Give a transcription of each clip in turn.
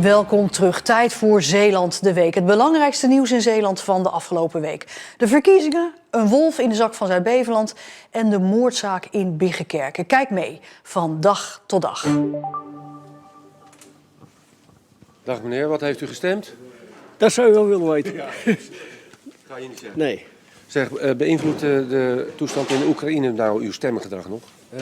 Welkom terug. Tijd voor Zeeland de Week. Het belangrijkste nieuws in Zeeland van de afgelopen week. De verkiezingen, een wolf in de zak van Zuid-Beveland en de moordzaak in Biggenkerken. Kijk mee van dag tot dag. Dag meneer, wat heeft u gestemd? Dat zou je wel willen weten. Ja. Ga je niet zeggen? Nee. Zeg, beïnvloedt de toestand in de Oekraïne nou uw stemgedrag nog?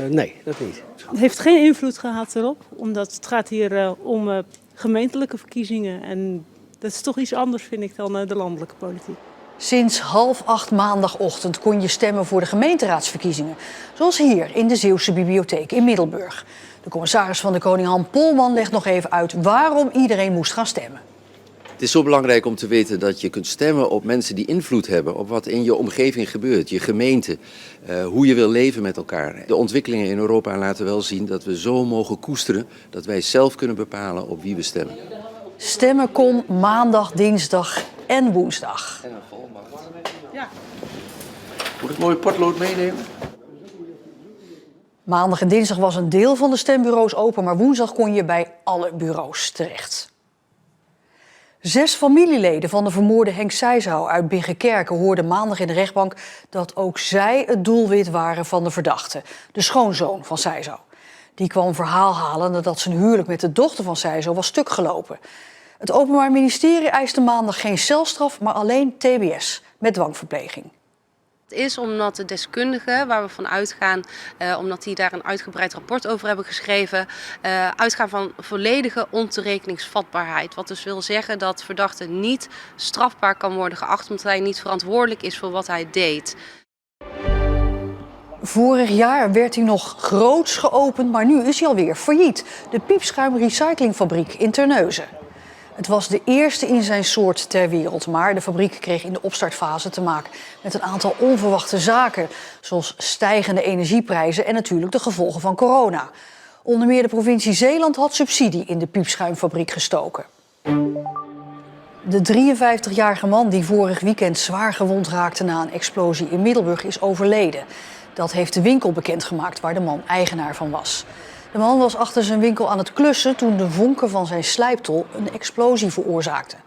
Nee, dat niet. Het heeft geen invloed gehad erop, omdat het gaat hier om gemeentelijke verkiezingen. En dat is toch iets anders, vind ik, dan de landelijke politiek. Sinds 7:30 maandagochtend kon je stemmen voor de gemeenteraadsverkiezingen. Zoals hier in de Zeeuwse Bibliotheek in Middelburg. De commissaris van de Koning Han Polman legt nog even uit waarom iedereen moest gaan stemmen. Het is zo belangrijk om te weten dat je kunt stemmen op mensen die invloed hebben op wat in je omgeving gebeurt, je gemeente, hoe je wil leven met elkaar. De ontwikkelingen in Europa laten wel zien dat we zo mogen koesteren dat wij zelf kunnen bepalen op wie we stemmen. Stemmen kon maandag, dinsdag en woensdag. En een volmacht. Ja. Moet ik het mooie potlood meenemen? Maandag en dinsdag was een deel van de stembureaus open, maar woensdag kon je bij alle bureaus terecht. 6 familieleden van de vermoorde Henk Sijshouw uit Biggenkerken hoorden maandag in de rechtbank dat ook zij het doelwit waren van de verdachte, de schoonzoon van Sijshouw. Die kwam verhaal halen nadat zijn huwelijk met de dochter van Sijshouw was stuk gelopen. Het Openbaar Ministerie eiste maandag geen celstraf, maar alleen TBS met dwangverpleging. Het is omdat de deskundigen, waar we van uitgaan, omdat die daar een uitgebreid rapport over hebben geschreven, uitgaan van volledige ontoerekeningsvatbaarheid. Wat dus wil zeggen dat verdachte niet strafbaar kan worden geacht omdat hij niet verantwoordelijk is voor wat hij deed. Vorig jaar werd hij nog groots geopend, maar nu is hij alweer failliet. De Piepschuim Recyclingfabriek in Terneuzen. Het was de eerste in zijn soort ter wereld, maar de fabriek kreeg in de opstartfase te maken met een aantal onverwachte zaken, zoals stijgende energieprijzen en natuurlijk de gevolgen van corona. Onder meer de provincie Zeeland had subsidie in de piepschuimfabriek gestoken. De 53-jarige man die vorig weekend zwaar gewond raakte na een explosie in Middelburg is overleden. Dat heeft de winkel bekendgemaakt waar de man eigenaar van was. De man was achter zijn winkel aan het klussen toen de vonken van zijn slijptol een explosie veroorzaakten.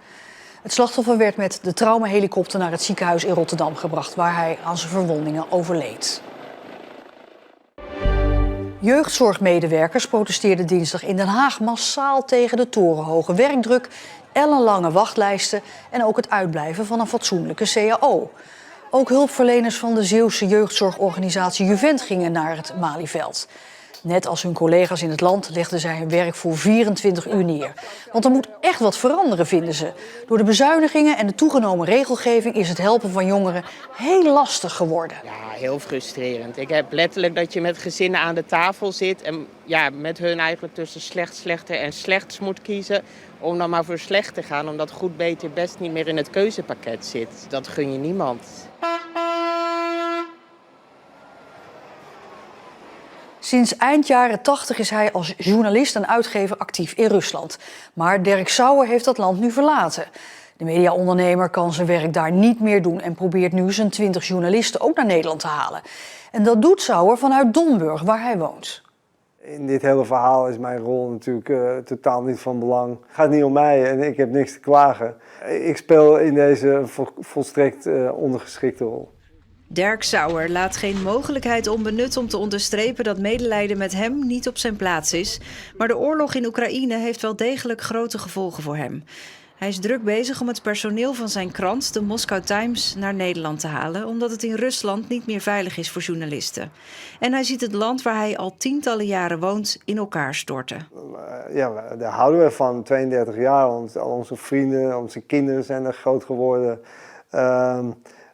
Het slachtoffer werd met de traumahelikopter naar het ziekenhuis in Rotterdam gebracht, waar hij aan zijn verwondingen overleed. Jeugdzorgmedewerkers protesteerden dinsdag in Den Haag massaal tegen de torenhoge werkdruk, ellenlange wachtlijsten en ook het uitblijven van een fatsoenlijke CAO. Ook hulpverleners van de Zeeuwse jeugdzorgorganisatie Juvent gingen naar het Malieveld. Net als hun collega's in het land legden zij hun werk voor 24 uur neer. Want er moet echt wat veranderen, vinden ze. Door de bezuinigingen en de toegenomen regelgeving is het helpen van jongeren heel lastig geworden. Ja, heel frustrerend. Ik heb letterlijk dat je met gezinnen aan de tafel zit en ja, met hun eigenlijk tussen slecht, slechter en slechts moet kiezen. Om dan maar voor slecht te gaan, omdat goed, beter, best niet meer in het keuzepakket zit. Dat gun je niemand. Sinds eind jaren 80 is hij als journalist en uitgever actief in Rusland. Maar Derk Sauer heeft dat land nu verlaten. De mediaondernemer kan zijn werk daar niet meer doen en probeert nu zijn 20 journalisten ook naar Nederland te halen. En dat doet Sauer vanuit Domburg, waar hij woont. In dit hele verhaal is mijn rol natuurlijk totaal niet van belang. Het gaat niet om mij en ik heb niks te klagen. Ik speel in deze volstrekt ondergeschikte rol. Derk Sauer laat geen mogelijkheid onbenut om te onderstrepen dat medelijden met hem niet op zijn plaats is. Maar de oorlog in Oekraïne heeft wel degelijk grote gevolgen voor hem. Hij is druk bezig om het personeel van zijn krant, de Moscow Times, naar Nederland te halen, omdat het in Rusland niet meer veilig is voor journalisten. En hij ziet het land waar hij al tientallen jaren woont in elkaar storten. Ja, daar houden we van, 32 jaar. Al onze vrienden, onze kinderen zijn er groot geworden.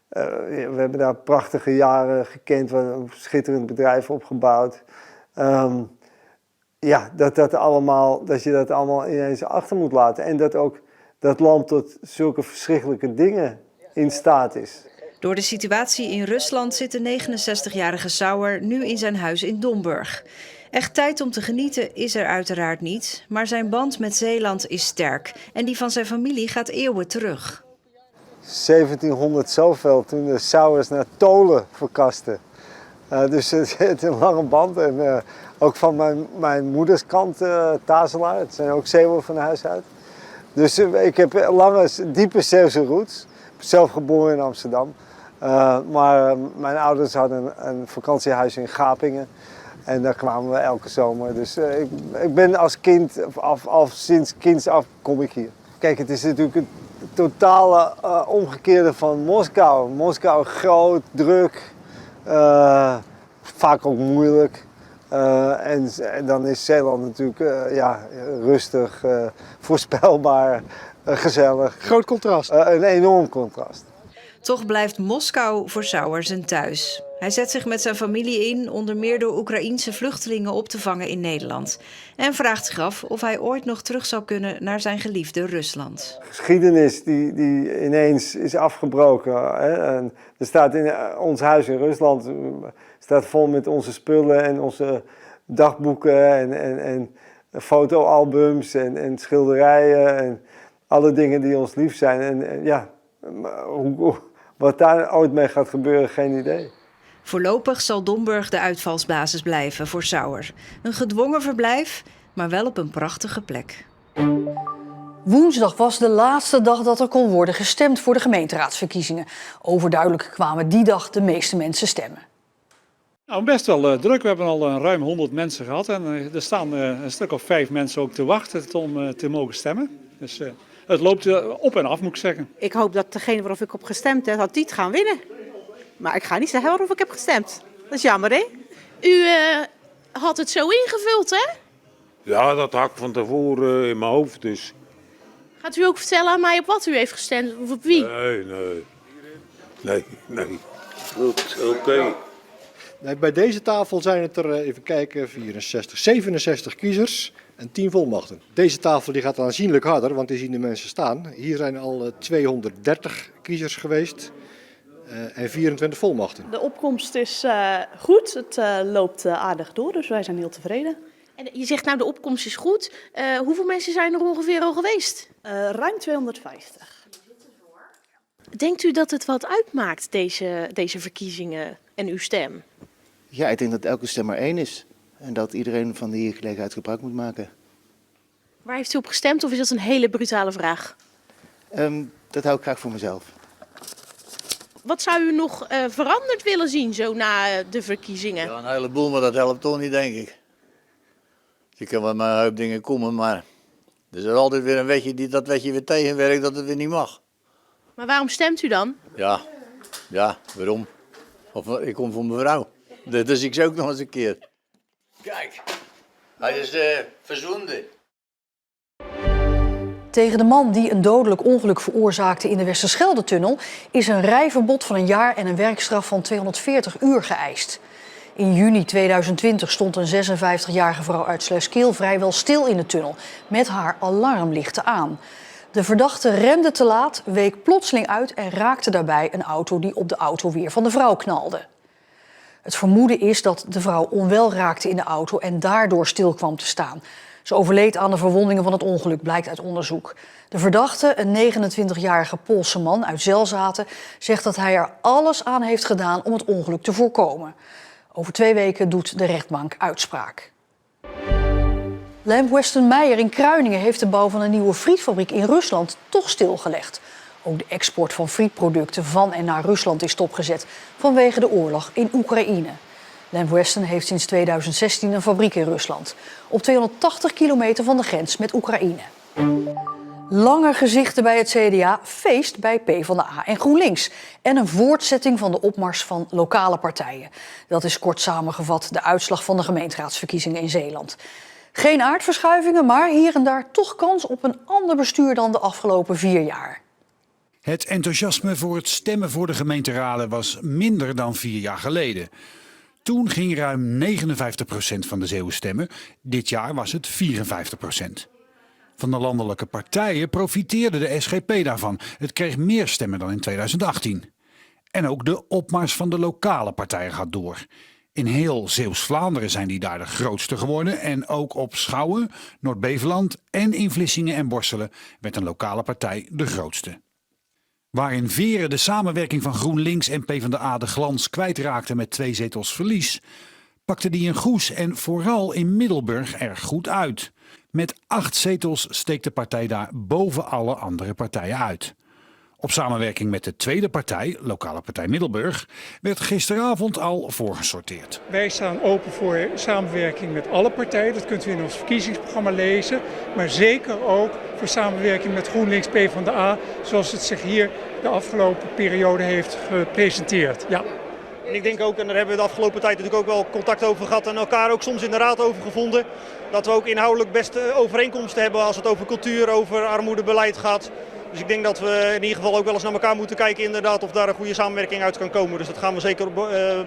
We hebben daar prachtige jaren gekend, we hebben een schitterend bedrijf opgebouwd. Ja, dat je dat allemaal ineens achter moet laten. En dat ook dat land tot zulke verschrikkelijke dingen in staat is. Door de situatie in Rusland zit de 69-jarige Sauer nu in zijn huis in Domburg. Echt tijd om te genieten is er uiteraard niet, maar zijn band met Zeeland is sterk. En die van zijn familie gaat eeuwen terug. 1700 zoveel, toen de Sauers naar Tolen verkasten. Dus het is een lange band. En ook van mijn moeders kant, Tazelaar, het zijn ook Zeeuwen van huis uit. Dus ik heb lange, diepe Zeeuwse roots. Ik ben zelf geboren in Amsterdam. Maar mijn ouders hadden een vakantiehuis in Gapingen. En daar kwamen we elke zomer. Dus ik ben als kind, sinds kinds af kom ik hier. Kijk, het is natuurlijk een totale omgekeerde van Moskou. Moskou groot, druk, vaak ook moeilijk. En dan is Zeeland natuurlijk rustig, voorspelbaar, gezellig. Groot contrast. Een enorm contrast. Toch blijft Moskou voor Sauer zijn thuis. Hij zet zich met zijn familie in, onder meer door Oekraïense vluchtelingen op te vangen in Nederland. En vraagt zich af of hij ooit nog terug zou kunnen naar zijn geliefde Rusland. Geschiedenis die ineens is afgebroken. Hè? En er staat in ons huis in Rusland staat vol met onze spullen en onze dagboeken en fotoalbums en schilderijen en alle dingen die ons lief zijn. En ja, wat daar ooit mee gaat gebeuren, geen idee. Voorlopig zal Domburg de uitvalsbasis blijven voor Sauer. Een gedwongen verblijf, maar wel op een prachtige plek. Woensdag was de laatste dag dat er kon worden gestemd voor de gemeenteraadsverkiezingen. Overduidelijk kwamen die dag de meeste mensen stemmen. Nou, best wel druk. We hebben al ruim 100 mensen gehad. En er staan een stuk of 5 mensen ook te wachten om te mogen stemmen. Dus het loopt op en af, moet ik zeggen. Ik hoop dat degene waarop ik op gestemd heb, dat die het gaan winnen. Maar ik ga niet zeggen waarop ik heb gestemd. Dat is jammer, hè? U had het zo ingevuld, hè? Ja, dat had ik van tevoren in mijn hoofd, dus... Gaat u ook vertellen aan mij op wat u heeft gestemd of op wie? Nee. Goed, oké. Nee, bij deze tafel zijn het er, even kijken, 67 kiezers en 10 volmachten. Deze tafel die gaat aanzienlijk harder, want die zien de mensen staan. Hier zijn al 230 kiezers geweest en 24 volmachten. De opkomst is goed, het loopt aardig door, dus wij zijn heel tevreden. En je zegt nou de opkomst is goed. Hoeveel mensen zijn er ongeveer al geweest? Ruim 250. Denkt u dat het wat uitmaakt, deze verkiezingen en uw stem? Ja, ik denk dat elke stem maar één is. En dat iedereen van die gelegenheid gebruik moet maken. Waar heeft u op gestemd of is dat een hele brutale vraag? Dat hou ik graag voor mezelf. Wat zou u nog veranderd willen zien zo na de verkiezingen? Ja, een heleboel, maar dat helpt toch niet, denk ik. Je kan wel met een hoop dingen komen, maar er is altijd weer een wetje dat wetje weer tegenwerkt dat het weer niet mag. Maar waarom stemt u dan? Ja, waarom? Of ik kom voor mijn vrouw. Dus ik zou ook nog eens een keer. Kijk, hij is verzoende. Tegen de man die een dodelijk ongeluk veroorzaakte in de Westerschelde-tunnel is een rijverbod van 1 jaar en een werkstraf van 240 uur geëist. In juni 2020 stond een 56-jarige vrouw uit Sluiskil vrijwel stil in de tunnel met haar alarmlichten aan. De verdachte remde te laat, week plotseling uit en raakte daarbij een auto die op de autowier van de vrouw knalde. Het vermoeden is dat de vrouw onwel raakte in de auto en daardoor stil kwam te staan. Ze overleed aan de verwondingen van het ongeluk, blijkt uit onderzoek. De verdachte, een 29-jarige Poolse man uit Zelzaten, zegt dat hij er alles aan heeft gedaan om het ongeluk te voorkomen. Over 2 weken doet de rechtbank uitspraak. Lamb Weston Meijer in Kruiningen heeft de bouw van een nieuwe frietfabriek in Rusland toch stilgelegd. Ook de export van frietproducten van en naar Rusland is stopgezet vanwege de oorlog in Oekraïne. Lamb Weston heeft sinds 2016 een fabriek in Rusland, op 280 kilometer van de grens met Oekraïne. Lange gezichten bij het CDA, feest bij PvdA en GroenLinks. En een voortzetting van de opmars van lokale partijen. Dat is kort samengevat de uitslag van de gemeenteraadsverkiezingen in Zeeland. Geen aardverschuivingen, maar hier en daar toch kans op een ander bestuur dan de afgelopen 4 jaar. Het enthousiasme voor het stemmen voor de gemeenteraden was minder dan 4 jaar geleden. Toen ging ruim 59% van de Zeeuwen stemmen. Dit jaar was het 54%. Van de landelijke partijen profiteerde de SGP daarvan. Het kreeg meer stemmen dan in 2018. En ook de opmars van de lokale partijen gaat door. In heel Zeeuws-Vlaanderen zijn die daar de grootste geworden. En ook op Schouwen, Noord-Beveland en in Vlissingen en Borselen werd een lokale partij de grootste. Waar in Veren de samenwerking van GroenLinks en PvdA de glans kwijtraakte met 2 zetels verlies, pakte die in Goes en vooral in Middelburg erg goed uit. Met 8 zetels steekt de partij daar boven alle andere partijen uit. Op samenwerking met de tweede partij, lokale partij Middelburg, werd gisteravond al voorgesorteerd. Wij staan open voor samenwerking met alle partijen. Dat kunt u in ons verkiezingsprogramma lezen. Maar zeker ook voor samenwerking met GroenLinks PvdA, zoals het zich hier de afgelopen periode heeft gepresenteerd. Ja. En ik denk ook, en daar hebben we de afgelopen tijd natuurlijk ook wel contact over gehad en elkaar ook soms in de raad over gevonden, dat we ook inhoudelijk best overeenkomsten hebben als het over cultuur, over armoedebeleid gaat. Dus ik denk dat we in ieder geval ook wel eens naar elkaar moeten kijken inderdaad of daar een goede samenwerking uit kan komen. Dus dat gaan we zeker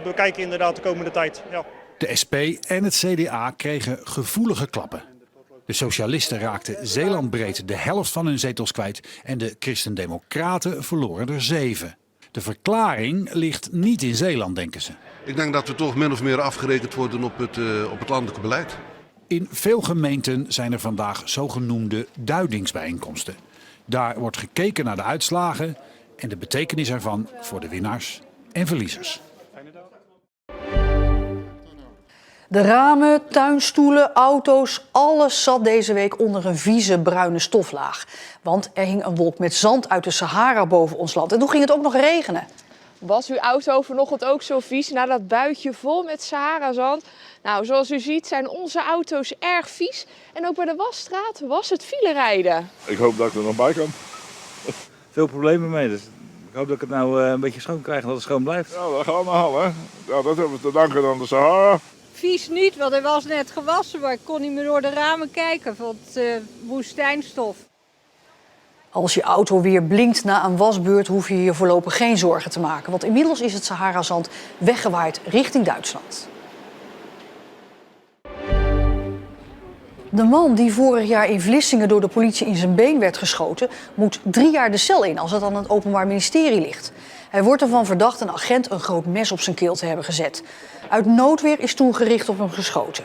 bekijken inderdaad de komende tijd. Ja. De SP en het CDA kregen gevoelige klappen. De socialisten raakten Zeelandbreed de helft van hun zetels kwijt en de Christen-Democraten verloren er 7. De verklaring ligt niet in Zeeland, denken ze. Ik denk dat we toch min of meer afgerekend worden op het landelijke beleid. In veel gemeenten zijn er vandaag zogenoemde duidingsbijeenkomsten. Daar wordt gekeken naar de uitslagen en de betekenis ervan voor de winnaars en verliezers. De ramen, tuinstoelen, auto's, alles zat deze week onder een vieze bruine stoflaag. Want er hing een wolk met zand uit de Sahara boven ons land. En toen ging het ook nog regenen. Was uw auto vanochtend ook zo vies na dat buitje vol met Sahara-zand? Nou, zoals u ziet zijn onze auto's erg vies. En ook bij de wasstraat was het filerijden. Ik hoop dat ik er nog bij kan. Veel problemen mee, dus ik hoop dat ik het nou een beetje schoon krijg en dat het schoon blijft. Ja, dat gaan we halen. Ja, dat hebben we te danken aan de Sahara. Vies niet, want hij was net gewassen, maar ik kon niet meer door de ramen kijken van het woestijnstof. Als je auto weer blinkt na een wasbeurt, hoef je je voorlopig geen zorgen te maken. Want inmiddels is het Sahara-zand weggewaaid richting Duitsland. De man die vorig jaar in Vlissingen door de politie in zijn been werd geschoten, moet 3 jaar de cel in als het aan het Openbaar Ministerie ligt. Hij wordt ervan verdacht een agent een groot mes op zijn keel te hebben gezet. Uit noodweer is toen gericht op hem geschoten.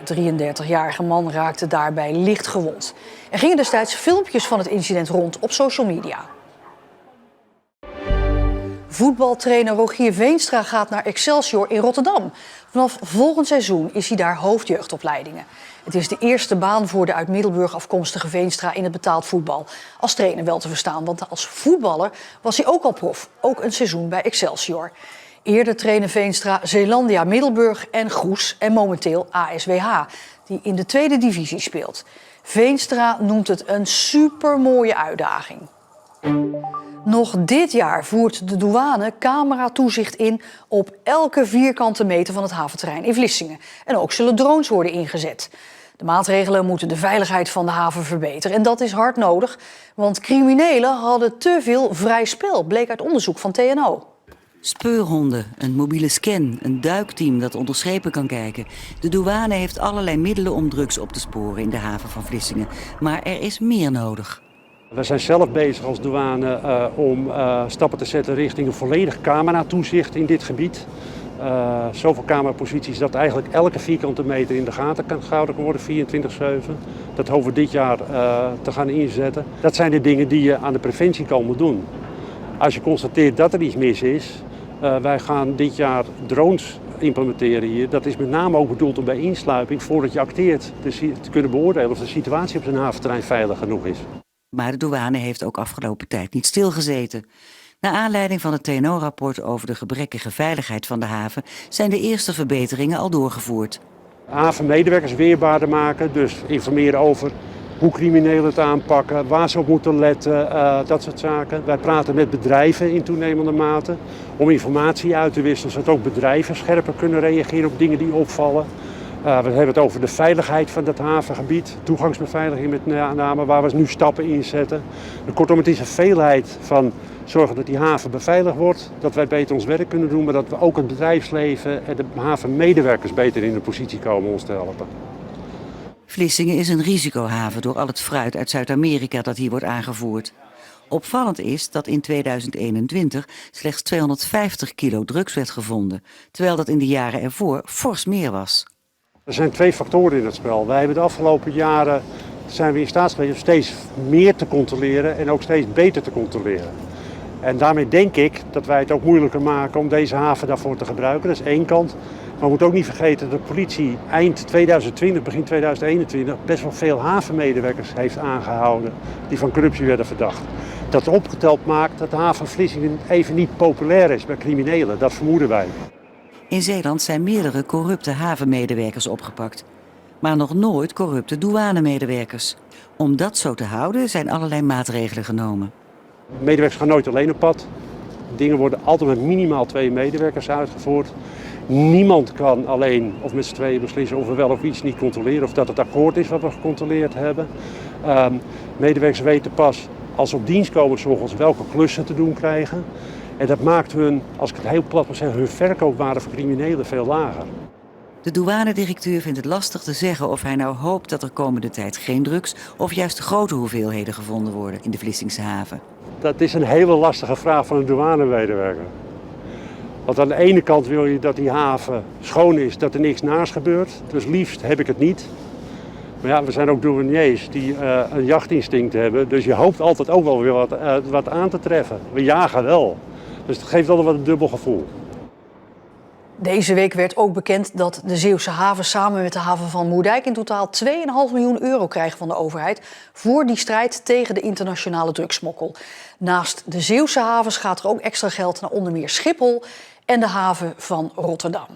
De 33-jarige man raakte daarbij licht gewond. Er gingen destijds filmpjes van het incident rond op social media. Voetbaltrainer Rogier Veenstra gaat naar Excelsior in Rotterdam. Vanaf volgend seizoen is hij daar hoofdjeugdopleidingen. Het is de eerste baan voor de uit Middelburg afkomstige Veenstra in het betaald voetbal. Als trainer wel te verstaan, want als voetballer was hij ook al prof. Ook een seizoen bij Excelsior. Eerder trainde Veenstra Zeelandia Middelburg en Goes en momenteel ASWH, die in de tweede divisie speelt. Veenstra noemt het een supermooie uitdaging. Nog dit jaar voert de douane cameratoezicht in op elke vierkante meter van het haventerrein in Vlissingen. En ook zullen drones worden ingezet. De maatregelen moeten de veiligheid van de haven verbeteren. En dat is hard nodig, want criminelen hadden te veel vrij spel, bleek uit onderzoek van TNO. Speurhonden, een mobiele scan, een duikteam dat onder schepen kan kijken. De douane heeft allerlei middelen om drugs op te sporen in de haven van Vlissingen. Maar er is meer nodig. We zijn zelf bezig als douane om stappen te zetten richting een volledig cameratoezicht in dit gebied. Zoveel cameraposities dat eigenlijk elke vierkante meter in de gaten kan gehouden worden, 24/7. Dat hopen we dit jaar te gaan inzetten. Dat zijn de dingen die je aan de preventiekant moet doen. Als je constateert dat er iets mis is, wij gaan dit jaar drones implementeren hier. Dat is met name ook bedoeld om bij insluiping, voordat je acteert, te kunnen beoordelen of de situatie op zijn haventerrein veilig genoeg is. Maar de douane heeft ook afgelopen tijd niet stilgezeten. Naar aanleiding van het TNO-rapport over de gebrekkige veiligheid van de haven zijn de eerste verbeteringen al doorgevoerd. Havenmedewerkers weerbaarder maken, dus informeren over hoe criminelen het aanpakken, waar ze op moeten letten, dat soort zaken. Wij praten met bedrijven in toenemende mate om informatie uit te wisselen, zodat ook bedrijven scherper kunnen reageren op dingen die opvallen. We hebben het over de veiligheid van dat havengebied, toegangsbeveiliging met name, waar we nu stappen in zetten. Kortom, het is een veelheid van zorgen dat die haven beveiligd wordt, dat wij beter ons werk kunnen doen, maar dat we ook het bedrijfsleven en de havenmedewerkers beter in de positie komen ons te helpen. Vlissingen is een risicohaven door al het fruit uit Zuid-Amerika dat hier wordt aangevoerd. Opvallend is dat in 2021 slechts 250 kilo drugs werd gevonden, terwijl dat in de jaren ervoor fors meer was. Er zijn 2 factoren in het spel. Wij hebben de afgelopen jaren zijn we in staat geweest om steeds meer te controleren en ook steeds beter te controleren. En daarmee denk ik dat wij het ook moeilijker maken om deze haven daarvoor te gebruiken. Dat is één kant. we moeten ook niet vergeten dat de politie eind 2020, begin 2021 best wel veel havenmedewerkers heeft aangehouden die van corruptie werden verdacht. Dat opgeteld maakt dat de haven van Vlissingen even niet populair is bij criminelen, dat vermoeden wij. In Zeeland zijn meerdere corrupte havenmedewerkers opgepakt. Maar nog nooit corrupte douanemedewerkers. Om dat zo te houden zijn allerlei maatregelen genomen. Medewerkers gaan nooit alleen op pad. Dingen worden altijd met minimaal 2 medewerkers uitgevoerd. Niemand kan alleen of met z'n tweeën beslissen of we wel of iets niet controleren. Of dat het akkoord is wat we gecontroleerd hebben. Medewerkers weten pas als ze op dienst komen 's ochtends welke klussen te doen krijgen. En dat maakt hun, als ik het heel plat mag zeggen, hun verkoopwaarde voor criminelen veel lager. De douanedirecteur vindt het lastig te zeggen of hij nou hoopt dat er komende tijd geen drugs of juist grote hoeveelheden gevonden worden in de Vlissingse haven. Dat is een hele lastige vraag van een douanemedewerker. Want aan de ene kant wil je dat die haven schoon is, dat er niks naast gebeurt. Dus liefst heb ik het niet. Maar ja, we zijn ook douaniers die een jachtinstinct hebben. Dus je hoopt altijd ook wel weer wat aan te treffen. We jagen wel. Dus het geeft altijd wat een dubbel gevoel. Deze week werd ook bekend dat de Zeeuwse haven samen met de haven van Moerdijk in totaal 2,5 miljoen euro krijgen van de overheid voor die strijd tegen de internationale drugssmokkel. Naast de Zeeuwse havens gaat er ook extra geld naar onder meer Schiphol en de haven van Rotterdam.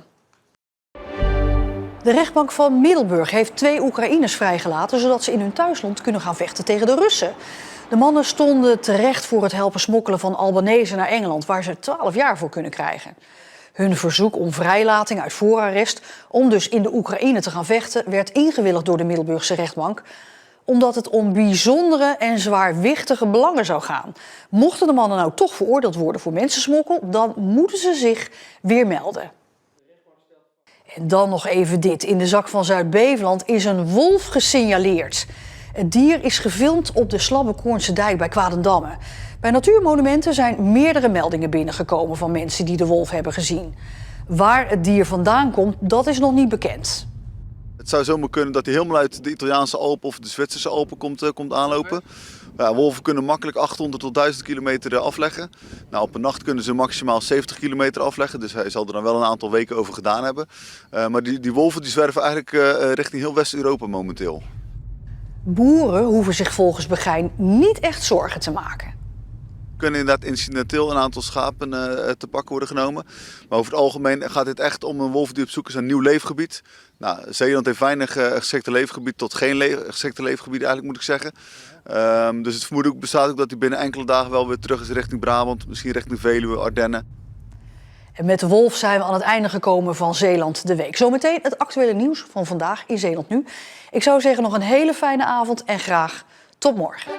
De rechtbank van Middelburg heeft 2 Oekraïners vrijgelaten zodat ze in hun thuisland kunnen gaan vechten tegen de Russen. De mannen stonden terecht voor het helpen smokkelen van Albanezen naar Engeland, waar ze 12 jaar voor kunnen krijgen. Hun verzoek om vrijlating uit voorarrest om dus in de Oekraïne te gaan vechten werd ingewilligd door de Middelburgse rechtbank, omdat het om bijzondere en zwaarwichtige belangen zou gaan. Mochten de mannen nou toch veroordeeld worden voor mensensmokkel, dan moeten ze zich weer melden. En dan nog even dit. In de zak van Zuid-Beveland is een wolf gesignaleerd. Het dier is gefilmd op de Slabbekoornse dijk bij Kwadendamme. Bij Natuurmonumenten zijn meerdere meldingen binnengekomen van mensen die de wolf hebben gezien. Waar het dier vandaan komt, dat is nog niet bekend. Het zou zomaar kunnen dat hij helemaal uit de Italiaanse Alpen of de Zwitserse Alpen komt aanlopen. Ja, wolven kunnen makkelijk 800 tot 1000 kilometer afleggen. Nou, op een nacht kunnen ze maximaal 70 kilometer afleggen, dus hij zal er dan wel een aantal weken over gedaan hebben. Maar die wolven die zwerven eigenlijk richting heel West-Europa momenteel. Boeren hoeven zich volgens Begijn niet echt zorgen te maken. Er kunnen inderdaad incidenteel een aantal schapen te pakken worden genomen. Maar over het algemeen gaat het echt om een wolf die op zoek is naar een nieuw leefgebied. Nou, Zeeland heeft weinig geschikte leefgebied tot geen geschikte leefgebied eigenlijk, moet ik zeggen. Dus het vermoeden bestaat ook dat hij binnen enkele dagen wel weer terug is richting Brabant, misschien richting Veluwe, Ardennen. En met de wolf zijn we aan het einde gekomen van Zeeland de Week. Zometeen het actuele nieuws van vandaag in Zeeland Nu. Ik zou zeggen nog een hele fijne avond en graag tot morgen.